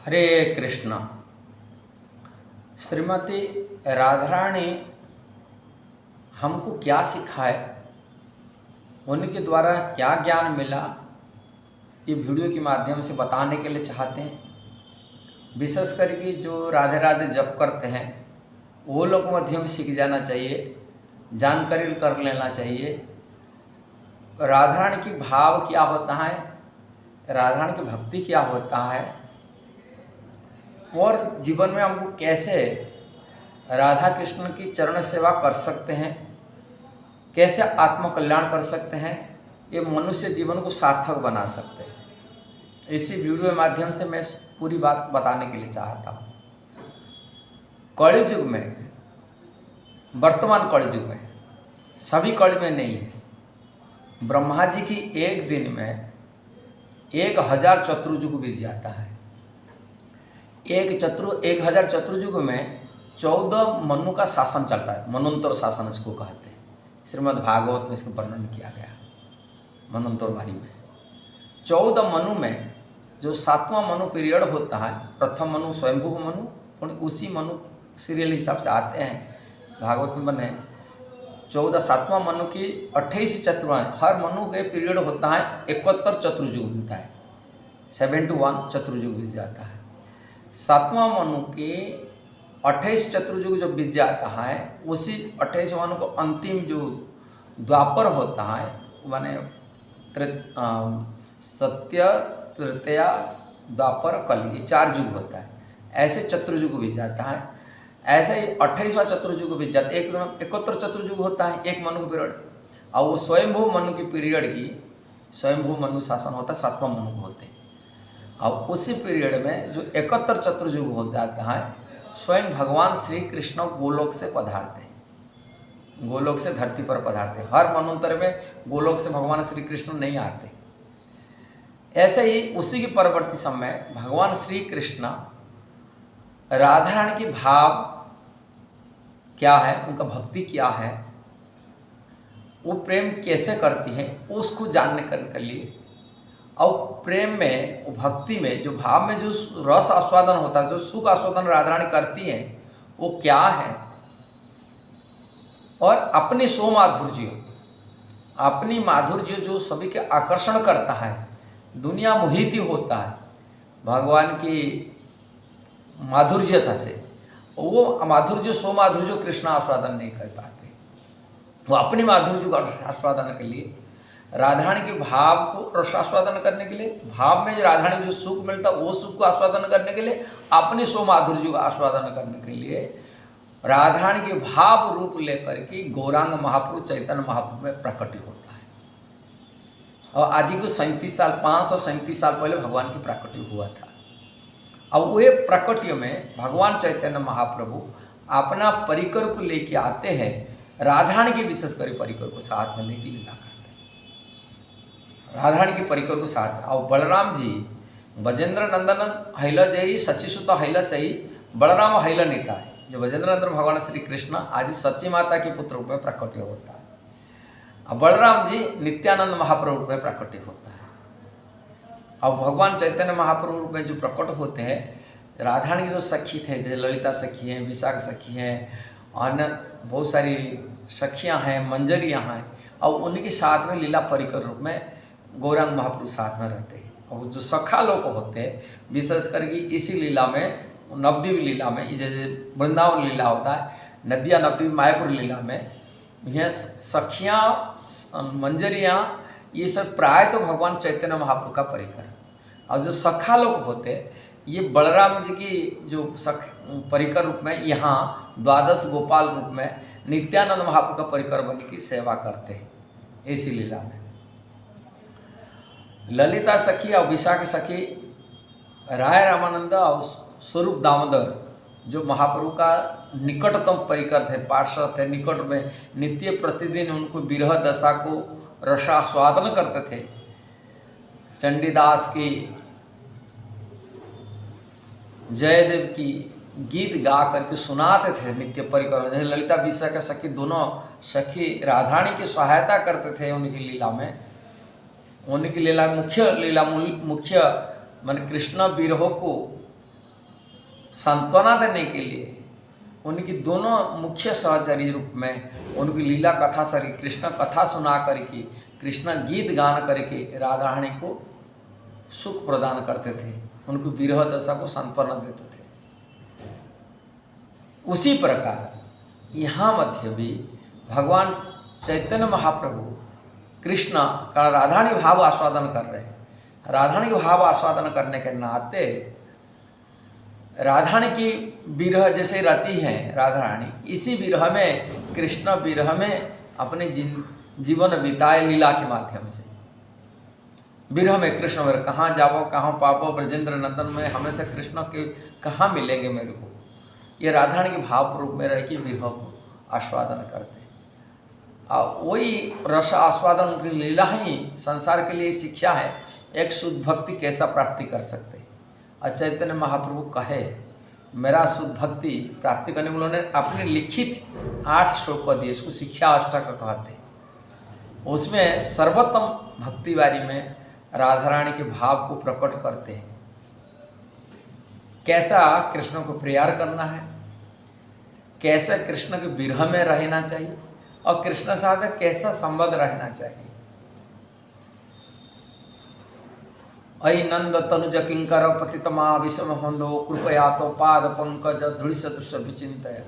हरे कृष्णा। श्रीमती राधारानी हमको क्या सिखाए, उनके द्वारा क्या ज्ञान मिला, ये वीडियो के माध्यम से बताने के लिए चाहते हैं। विशेष करके जो राधे राधे जप करते हैं वो लोग मध्यम सीख जाना चाहिए, जानकारी कर लेना चाहिए। राधारानी की भाव क्या होता है, राधारानी की भक्ति क्या होता है और जीवन में हमको कैसे राधा कृष्ण की चरण सेवा कर सकते हैं, कैसे आत्म कल्याण कर सकते हैं, ये मनुष्य जीवन को सार्थक बना सकते हैं। इसी वीडियो के माध्यम से मैं पूरी बात बताने के लिए चाहता हूँ। कलि युग में, वर्तमान कलि युग में, सभी कलि में नहीं है, ब्रह्मा जी की एक दिन में 1000 चतुर्युग बीत जाता है। 1000 चतुर्युग में 14 मनु का शासन चलता है। मनवंतर शासन इसको कहते हैं। श्रीमद् भागवत में इसका वर्णन किया गया मनवंतर वारी में। 14 मनु में जो 7वां मनु पीरियड होता है, प्रथम मनु स्वयंभू मनु, और उसी मनु सीरियल हिसाब से आते हैं भागवत में बने 14 7वां मनु की 28 चतुर्युग, हर मनु के पीरियड होता है 71 चतुर्युग मिलता है, 71 चतुर्युग बीत जाता है। 7वां मनु के 28 चतुर्युग जब बीत जाता है, उसी 28 मनु को अंतिम जो द्वापर होता है, माने सत्य, तृतीया, द्वापर, कलि, ये 4 युग होता है। ऐसे चतुर्युग बीत जाता है। ऐसे ही 28वां चतुर्युग बीत जाता है। 71 चतुर्युग होता है एक मनु का पीरियड, और वो स्वयंभू मनु की पीरियड की स्वयंभू मनु शासन होता है 7वां मनु को होते हैं। अब उसी पीरियड में जो 71 चतुर्युग हो जाता है, स्वयं भगवान श्री कृष्ण गोलोक से पधारते हैं, गोलोक से धरती पर पधारते हैं। हर मनवंतर में गोलोक से भगवान श्री कृष्ण नहीं आते। ऐसे ही उसी के परवर्ती समय भगवान श्री कृष्ण राधा रानी की भाव क्या है, उनका भक्ति क्या है, वो प्रेम कैसे करती है, उसको जानने के लिए, और प्रेम में, भक्ति में, जो भाव में जो रस आस्वादन होता है, जो सुख आस्वादन राधा रानी करती है, वो क्या है, और अपनी अपनी माधुर्य जो सभी के आकर्षण करता है, दुनिया मोहित होता है भगवान की माधुर्यता से, वो माधुर्य माधुर्य कृष्ण आस्वादन नहीं कर पाते। वो अपनी माधुर्य को आस्वादन के लिए, राधारानी के भाव को रसास्वादन करने के लिए, भाव में जो राधारानी जो सुख मिलता है वो सुख को आस्वादन करने के लिए, अपनी माधुर्य को आस्वादन करने के लिए राधारानी के भाव रूप लेकर के गौरांग महाप्रभु चैतन्य महाप्रभु में प्रकट होता है। और आज ही को 537 साल पहले भगवान की प्रकटी हुआ था। अब वह प्रकटियों में भगवान चैतन्य महाप्रभु अपना परिकर को लेके आते हैं, राधारानी के विशेषकर परिकर को साथ में लेके लीला करते हैं, राधारानी के परिकर को साथ। और बलराम जी ब्रजेंद्र नंदन हैला जय सचिसुत हैला सही, बलराम हैला नेता है। जो ब्रजेंद्र नंदन भगवान श्री कृष्ण आज सच्ची माता के पुत्र रूप में प्रकट होता है, और बलराम जी नित्यानंद महाप्रभु रूप में प्रकट होता है। अब भगवान चैतन्य महाप्रभु रूप में जो प्रकट होते हैं, राधारानी की जो सखी थे, जैसे ललिता सखी हैं, विशाख सखी हैं, अन्य बहुत सारी सखियां हैं, मंजरियां हैं, और उनके साथ में लीला परिकर रूप में गौरांग महाप्रभु साथ में रहते हैं। और जो सखा लोग होते हैं, विशेष करके इसी लीला में, नवद्वीप लीला में, जैसे वृंदावन लीला होता है, नदिया नवद्वीप मायापुर लीला में, यह सखियाँ, मंजरियाँ, ये सब प्राय तो भगवान चैतन्य महाप्रभु का परिकर। और जो सखा लोग होते, ये बलराम जी की जो परिकर रूप में, यहाँ द्वादश गोपाल रूप में नित्यानंद महाप्रभु का परिकर बन की सेवा करते हैं इसी लीला में। ललिता सखी और विशाख सखी, राय रामानंद और स्वरूप दामोदर जो महाप्रभु का निकटतम परिकर थे, पार्षद थे, निकट में नित्य प्रतिदिन उनको विरह दशा को रसास्वादन करते थे। चंडीदास की, जयदेव की गीत गा करके सुनाते थे नित्य परिकर। जैसे ललिता विशाखा सखी, दोनों सखी राधारानी की सहायता करते थे उनकी लीला में। उनकी लीला मुख्य मान कृष्ण विरह को सांत्वना देने के लिए उनकी दोनों मुख्य सहचरी रूप में उनकी लीला कथा सरी कृष्ण कथा सुना करके कृष्ण गीत गान करके राधारानी को सुख प्रदान करते थे, उनको विरह दशा को सांत्वना देते थे। उसी प्रकार यहाँ मध्य भी भगवान चैतन्य महाप्रभु कृष्ण का राधारानी भाव आस्वादन कर रहे हैं। राधारानी भाव आस्वादन करने के नाते राधारानी की विरह जैसे रति है राधारानी, इसी विरह में कृष्ण विरह में अपने जीवन बिताए लीला के माध्यम से। विरह में कृष्ण मेरे कहाँ जाओ कहाँ पापो ब्रजेंद्र नंदन में हमेशा कृष्ण के कहाँ मिलेंगे मेरे को, ये राधारानी के भाव रूप में रह के विरह को आस्वादन करते हैं। और वही रस आस्वादन उनकी लीला ही संसार के लिए शिक्षा है, एक शुद्ध भक्ति कैसा प्राप्ति कर सकते हैं। और चैतन्य महाप्रभु कहे मेरा शुद्ध भक्ति प्राप्ति करने वालों ने अपने लिखित 8 श्लोक को दिए, इसको शिक्षा अष्टक कहते हैं। उसमें सर्वोत्तम भक्ति बारी में राधारानी के भाव को प्रकट करते हैं, कैसा कृष्ण को प्यार करना है, कैसे कृष्ण के विरह में रहना चाहिए और कृष्ण साथ कैसा संबंध रहना चाहिए। अयि नंद तनुज किंकर पतितमा विषम होंदो कृपया तो पाद पंकज धूलि सदृश विचिंतय।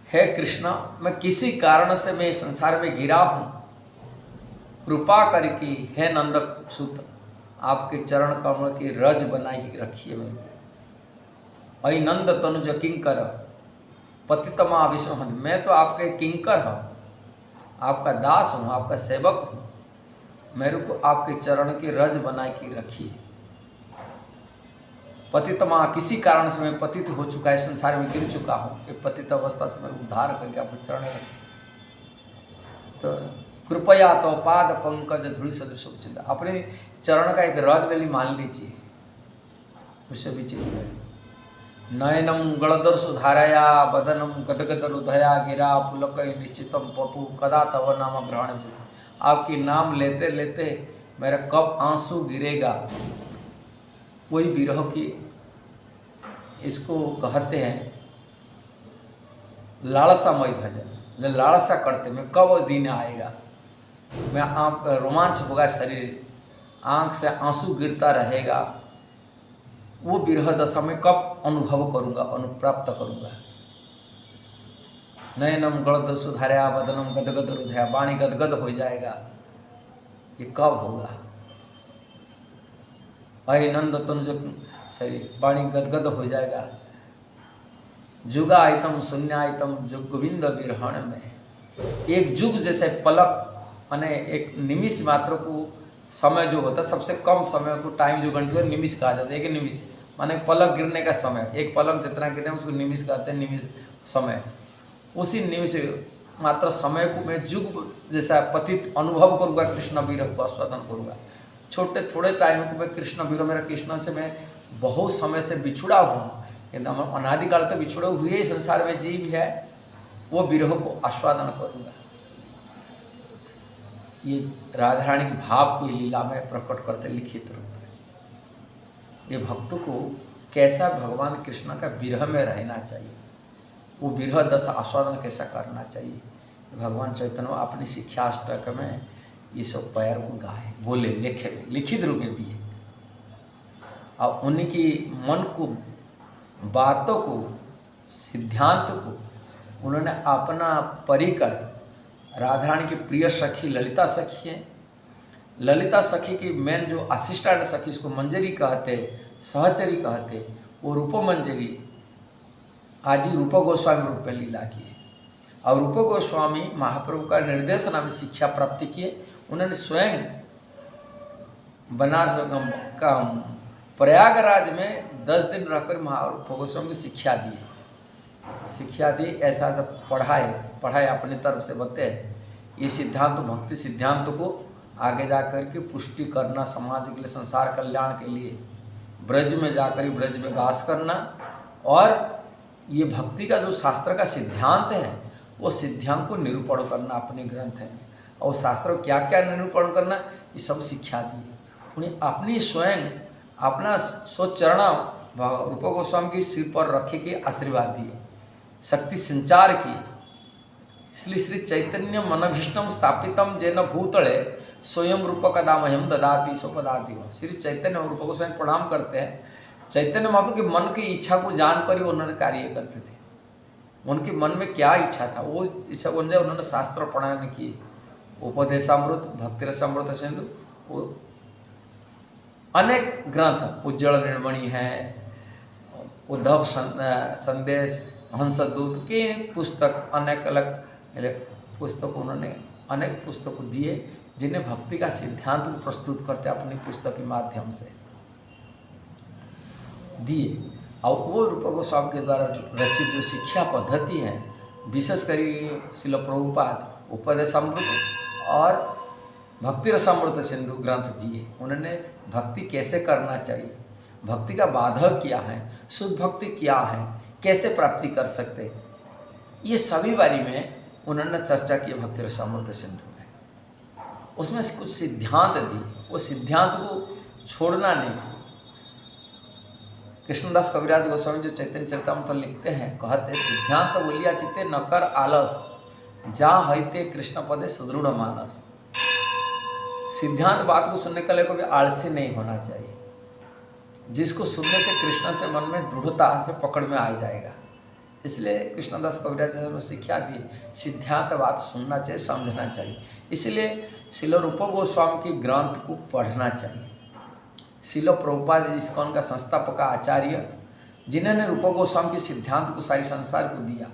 हे कृष्ण, मैं किसी कारण से मैं संसार में गिरा हूं, कृपा करके हे नंद सुत आपके चरण कमल की रज बनाई रखिए मेरे को। अयि नंद तनुज किंकर पतितमा विषम, मैं तो आपके किंकर हूँ, आपका दास हूँ, आपका सेवक हूँ, मेरे को आपके चरण की रज बना के रखिए। पतितमा, किसी कारण से मैं पतित हो चुका है, संसार में गिर चुका हूँ, ये पतित अवस्था से मेरे उद्धार करके आपके चरण रखिए। तो कृपया तो पाद पंकज धूलि सदृश चिंता, अपने चरण का एक रज वेली मान लीजिए, उससे भी चिंता। नयनम गलदर सुधारया बदनम गदगद हृदया गिरा पुलक निश्चितम पपु कदा तव नाम ग्रहण। आपकी नाम लेते लेते मेरा कब आंसू गिरेगा, कोई विरह की इसको कहते हैं लालसामय भजन। लालसा करते मैं कब दिन आएगा, मैं आप रोमांच होगा शरीर, आंख से आंसू गिरता रहेगा, वो विरह दशा में कब अनुभव करूँगा, अनुप्राप्त करूँगा। नयनम गलद सुधारया बदनम गदगद हृदया, वाणी गदगद हो जाएगा, ये कब होगा। अय नंद तनुज शरीर, वाणी गदगद हो जाएगा। जुगा आयतम शून्यायतम जुग गोविंद विरहण में, एक जुग जैसे पलक माने एक निमिष मात्र को समय जो होता है, सबसे कम समय को टाइम जो घंटे को निमिष कहा जाता है। एक निमिष माने पलक गिरने का समय, एक पलक जितना गिरने उसको निमिष कहते हैं, निमिष समय। उसी निमिष मात्र समय को मैं जुग जैसा पतित अनुभव करूँगा, कृष्ण विरह को आस्वादन करूँगा। छोटे थोड़े टाइम को मैं कृष्ण विरह, मेरा कृष्ण से मैं बहुत समय से बिछुड़ा हूँ, एकदम अनादिकाल तक बिछुड़े हुए संसार में जीव है, वो विरह को आस्वादन करूँगा। ये राधारानी के भाव को लीला में प्रकट करते लिखित रूप में। ये भक्तों को कैसा भगवान कृष्ण का विरह में रहना चाहिए, वो विरह दशा आस्वादन कैसा करना चाहिए, भगवान चैतन्य अपनी शिक्षा अष्टक में ये सब पैर को गाए, बोले, लिखे, लिखित रूप में दिए। और उनकी मन को, बातों को, सिद्धांत को उन्होंने अपना परिकर राधारानी की प्रिय सखी ललिता सखी है, ललिता सखी की मेन जो असिस्टेंट सखी, इसको मंजरी कहते, सहचरी कहते, वो रूप मंजरी आज ही रूप गोस्वामी रूप में लीला की है। और रूप गोस्वामी महाप्रभु का निर्देश नाम शिक्षा प्राप्ति किए। उन्होंने स्वयं बनारस का प्रयागराज में 10 दिन रहकर महारूप गोस्वामी की शिक्षा दी, शिक्षा दी, ऐसा ऐसा पढ़ाए अपनी तरफ से बताए। ये सिद्धांत, भक्ति सिद्धांत को आगे जाकर के पुष्टि करना, समाज के लिए, संसार कल्याण के लिए, ब्रज में जाकर ब्रज में वास करना, और ये भक्ति का जो शास्त्र का सिद्धांत है, वो सिद्धांत को निरूपण करना अपने ग्रंथ में, और शास्त्र क्या क्या निरूपण करना, ये सब शिक्षा दी। उन्हें अपनी स्वयं अपना स्वचरण रूप गोस्वामी के सिर पर रखे के आशीर्वाद दिए, शक्ति संचार की। इसलिए श्री चैतन्य मनभीष्टम स्थापितम जैन भूतले स्वयं रूप कदा मह्यम ददाति स्वपदाति हो। श्री चैतन्य रूप गोस्वामी प्रणाम करते हैं। चैतन्य महाप्रभु के मन की इच्छा को जानकर ही उन्होंने कार्य करते थे। उनके मन में क्या इच्छा था वो इच्छा उन्होंने शास्त्र पढ़ाने किए। उपदेशामृत, भक्ति रसामृत सिंधु, अनेक ग्रंथ, उज्जवल निर्मणि हैं, उद्धव संदेश, हंसदूत के पुस्तक, अनेक अलग पुस्तक उन्होंने अनेक पुस्तक दिए जिन्हें भक्ति का सिद्धांत को प्रस्तुत करते अपनी पुस्तक के माध्यम से दिए। और वो रूप गोस्वामी के द्वारा रचित जो शिक्षा पद्धति है, विशेष कर श्रील प्रभुपाद उपदेशामृत और भक्ति रसामृत सिंधु ग्रंथ दिए। उन्होंने भक्ति कैसे करना चाहिए, भक्ति का बाधक क्या है, शुद्ध भक्ति क्या है, कैसे प्राप्ति कर सकते, ये सभी बारे में उन्होंने चर्चा की भक्ति रसामृत सिंधु में। उसमें कुछ सिद्धांत दिए, वो सिद्धांत को छोड़ना नहीं चाहिए। कृष्णदास कविराज गोस्वामी जो चैतन्य चरितामृत तो लिखते हैं, कहते सिद्धांत बोलिया चित्ते न कर आलस, जा हईते कृष्ण पदे सुदृढ़ मानस। सिद्धांत बात को सुनने के लिए कभी आलसी नहीं होना चाहिए, जिसको सुनने से कृष्ण से मन में दृढ़ता से पकड़ में आ जाएगा। इसलिए कृष्णदास कविराज ने शिक्षा दी, सिद्धांत बात सुनना चाहिए, समझना चाहिए। इसलिए श्रील रूप गोस्वामी के ग्रंथ को पढ़ना चाहिए। श्रील प्रभुपाद इस्कॉन का संस्थापक आचार्य, जिन्होंने रूप गोस्वामी के सिद्धांत को सारी संसार को दिया,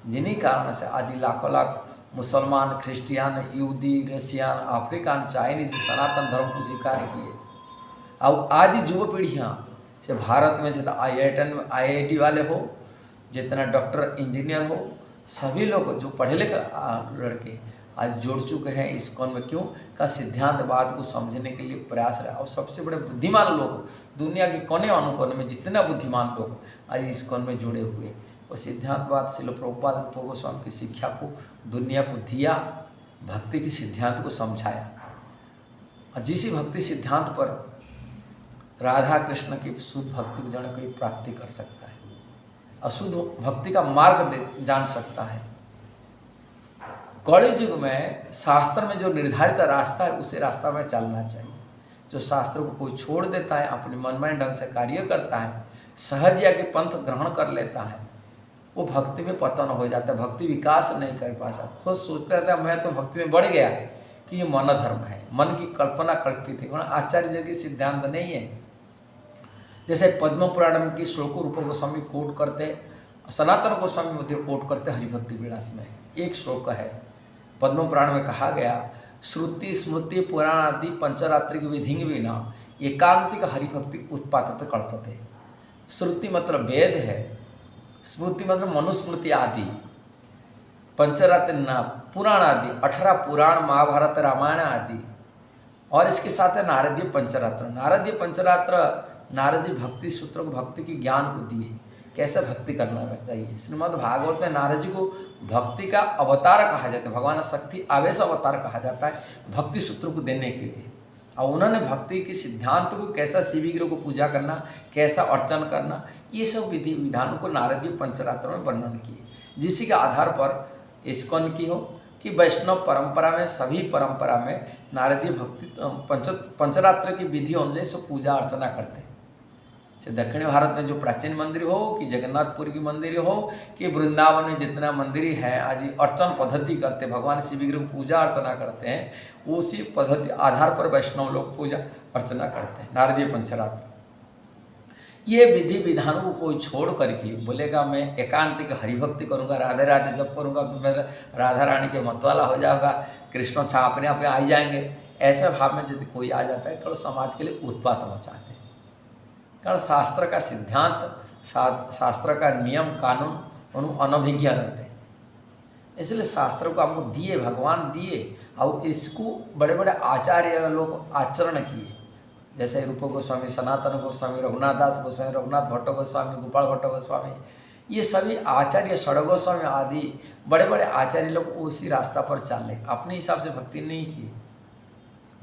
जिन्हीं कारण से आज लाखों लाख मुसलमान, क्रिश्चियन, यहूदी, रशियन, अफ्रीकन, चाइनीज सनातन धर्म को स्वीकार किए। अब आज युवा पीढ़ियाँ से भारत में जितना IIT वाले हो, जितना डॉक्टर इंजीनियर हो, सभी लोग जो पढ़े लिखे लड़के आज जुड़ चुके हैं इस्कॉन में। क्यों का सिद्धांत बात को समझने के लिए प्रयास रहे। और सबसे बड़े बुद्धिमान लोग दुनिया के कोने अनुकोने में जितना बुद्धिमान लोग आज इस्कॉन में जुड़े हुए, वो सिद्धांत बात श्रील प्रभुपाद रूप गोस्वामी की शिक्षा को दुनिया को दिया, भक्ति की सिद्धांत को समझाया। और जिस भक्ति सिद्धांत पर राधा कृष्ण की शुद्ध भक्ति को जन कोई प्राप्ति कर सकता है और शुद्ध भक्ति का मार्ग जान सकता है। कलि युग में शास्त्र में जो निर्धारित रास्ता है उसी रास्ता में चलना चाहिए। जो शास्त्र को कोई छोड़ देता है, अपने मनमाने ढंग से कार्य करता है, सहज या के पंथ ग्रहण कर लेता है, वो भक्ति में पतन हो जाता है, भक्ति विकास नहीं कर पाता। खुद सोचता रहता है मैं तो भक्ति में बढ़ गया कि ये मन धर्म है, मन की कल्पना कल्पित है, आचार्य जी की सिद्धांत नहीं है। जैसे पद्म पुराण की श्लोक रूप गोस्वामी कोट करते, सनातन गोस्वामी मध्य कोट करते हरिभक्ति विलास में एक श्लोक है। पद्म पुराण में कहा गया, श्रुति स्मृति पुराण आदि पंचरात्रिक विधि बिना एकांतिक हरिभक्ति उत्पादत कल्पते। श्रुति मतलब वेद है, स्मृति मतलब मनुस्मृति आदि, पंचरात्र पुराण आदि 18 पुराण, महाभारत, रामायण आदि, और इसके साथ है नारदीय पंचरात्र। नारदीय पंचरात्र नारद जी भक्ति सूत्र को, भक्ति की ज्ञान को दिए, कैसे भक्ति करना चाहिए। श्रीमद् भागवत में नारद जी को भक्ति का अवतार कहा जाता है, भगवान शक्ति आवेश अवतार कहा जाता है भक्ति सूत्र को देने के लिए। और उन्होंने भक्ति के सिद्धांत को, कैसा शिवविग्रह को पूजा करना, कैसा अर्चन करना, ये सब विधि विधानों को नारदीय पंचरात्र में वर्णन किए, जिसी के आधार पर इस्कॉन की हो कि वैष्णव परंपरा में, सभी परंपरा में नारदीय भक्ति पंचरात्र की विधि अनुसार सब पूजा अर्चना करते हैं। से दक्षिण भारत में जो प्राचीन मंदिर हो, कि जगन्नाथपुर की मंदिर हो, कि वृंदावन में जितना मंदिर है, आज अर्चन पद्धति करते, भगवान शिव विग्रह पूजा अर्चना करते हैं, उसी पद्धति आधार पर वैष्णव लोग पूजा अर्चना करते हैं। नारदीय पंचरात्र ये विधि विधानों को कोई छोड़ करके बोलेगा मैं एकांतिक हरिभक्ति करूँगा, राधे राधे जब करूँगा तो मैं राधा रानी के मतवाला हो जाऊँगा, कृष्ण छा अपने आप आ जाएंगे, ऐसे भाव में यदि कोई आ जाता है तो समाज के लिए उत्पात मचाते हैं। कारण शास्त्र का सिद्धांत, शास्त्र का नियम कानून अनभिज्ञ रहते हैं। इसलिए शास्त्र को हमको दिए, भगवान दिए, और इसको बड़े बड़े आचार्य लोग आचरण किए, जैसे रूप गोस्वामी, सनातन गोस्वामी, रघुनाथ दास गोस्वामी, रघुनाथ भट्ट गोस्वामी, गोपाल भट्ट गोस्वामी, ये सभी आचार्य, षड गोस्वामी आदि बड़े बड़े आचार्य लोग उसी रास्ता पर चले, अपने हिसाब से भक्ति नहीं किए,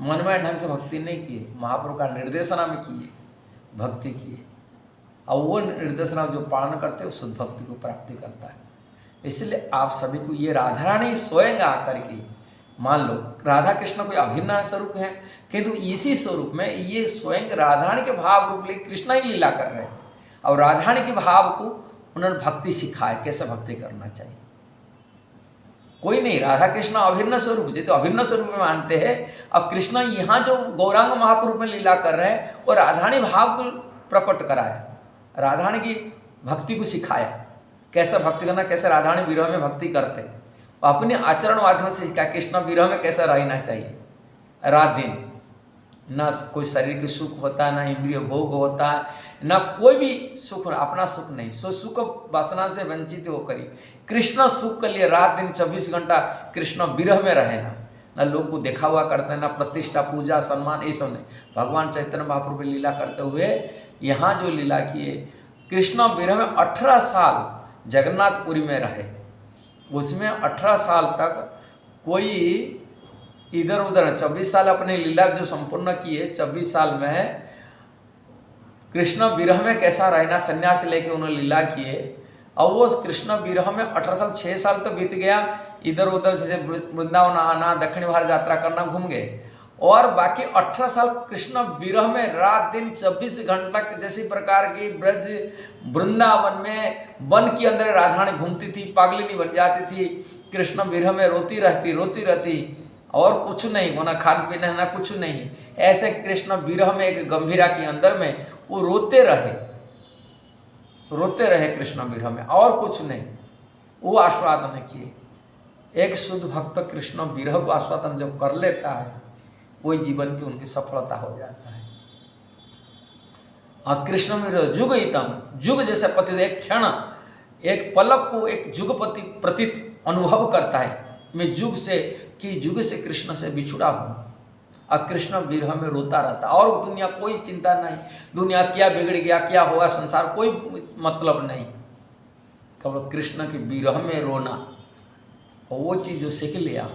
मनमय ढंग से भक्ति नहीं किए, महाप्रभु का निर्देशना में किए, भक्ति किए, और वो निर्देशना जो पालन करते हैं शुद्ध भक्ति को प्राप्ति करता है। इसलिए आप सभी को ये राधा रानी स्वयं आकर के, मान लो राधा कृष्ण कोई अभिन्न स्वरूप है, किंतु इसी स्वरूप में ये स्वयं राधा रानी के भाव रूप ले कृष्ण ही लीला कर रहे हैं, और राधा रानी के भाव को उन्होंने भक्ति सिखाए, कैसे भक्ति करना चाहिए। कोई नहीं, राधा कृष्ण अभिन्न स्वरूप, जो तो अभिन्न स्वरूप में मानते हैं, अब कृष्ण यहाँ जो गौरांग महापुरुष में लीला कर रहे हैं वो राधारानी भाव को प्रकट कराया, राधारानी की भक्ति को सिखाया, कैसे भक्ति करना, कैसे राधारानी विरह में भक्ति करते, अपने आचरण माध्यम से सिखाया कृष्ण विरह में कैसा रहना चाहिए। रात दिन ना कोई शरीर की सुख होता है, ना इंद्रिय भोग होता है, ना कोई भी सुख, अपना सुख नहीं, सो सुख वासना से वंचित होकर कृष्ण सुख के लिए रात दिन 24 घंटा कृष्ण विरह में रहे, ना लोगों को देखा हुआ करते हैं, ना प्रतिष्ठा पूजा सम्मान, ये सब नहीं। भगवान चैतन्य महाप्रभु लीला करते हुए यहाँ जो लीला किए, कृष्ण विरह में 18 साल जगन्नाथपुरी में रहे, उसमें 18 साल तक कोई इधर उधर, 24 साल अपने लीला जो संपूर्ण किए, 24 साल में कृष्ण विरह में कैसा रहना, संन्यास लेके उन्होंने लीला किए, और वो कृष्ण विरह में 18 साल, 6 साल तो बीत गया इधर उधर, जैसे वृंदावन आना, दक्षिण भारत यात्रा करना, घूम गए, और बाकी 18 साल कृष्ण विरह में रात दिन 24 घंटा जैसी प्रकार की ब्रज वृंदावन में वन के अंदर राधारानी घूमती थी, पागलिनी बन जाती थी, कृष्ण विरह में रोती रहती, और कुछ नहीं, वो ना खान पीना ना कुछ नहीं, ऐसे कृष्ण विरह में एक गंभीरा के अंदर में वो रोते रहे कृष्ण विरह में, और कुछ नहीं, वो आस्वादन किए। एक शुद्ध भक्त कृष्ण विरह को आस्वादन जब कर लेता है, वही जीवन की उनकी सफलता हो जाता है। और कृष्ण विरह जुगहितम, जुग जैसे पति, एक क्षण, एक पलक को एक जुगपति प्रतीत अनुभव करता है, मैं जुग से कि जुग से कृष्ण से बिछुड़ा हूँ, और कृष्ण विरह में रोता रहता, और दुनिया कोई चिंता नहीं, दुनिया क्या बिगड़ गया, क्या हुआ, संसार कोई मतलब नहीं, केवल कृष्ण के विरह में रोना, और वो चीज़ जो सीख लिया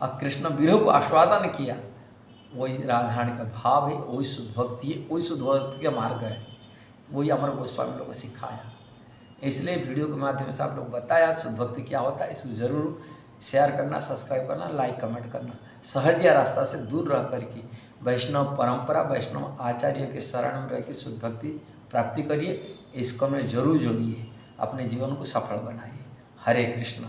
और कृष्ण विरह को आस्वादन किया, वही राधारानी का भाव है, वही शुद्ध भक्ति है, वही शुद्ध भक्ति का मार्ग है, वही अमर गोस्वामी लोगों को सिखाया। इसलिए वीडियो के माध्यम से आप लोग बताया शुद्ध भक्ति क्या होता है। इसको जरूर शेयर करना, सब्सक्राइब करना, लाइक कमेंट करना। सहज या रास्ता से दूर रह करके वैष्णव परंपरा, वैष्णव आचार्य के शरण में रह के शुद्ध भक्ति प्राप्ति करिए। इसको में जरूर जोड़िए, अपने जीवन को सफल बनाइए। हरे कृष्ण।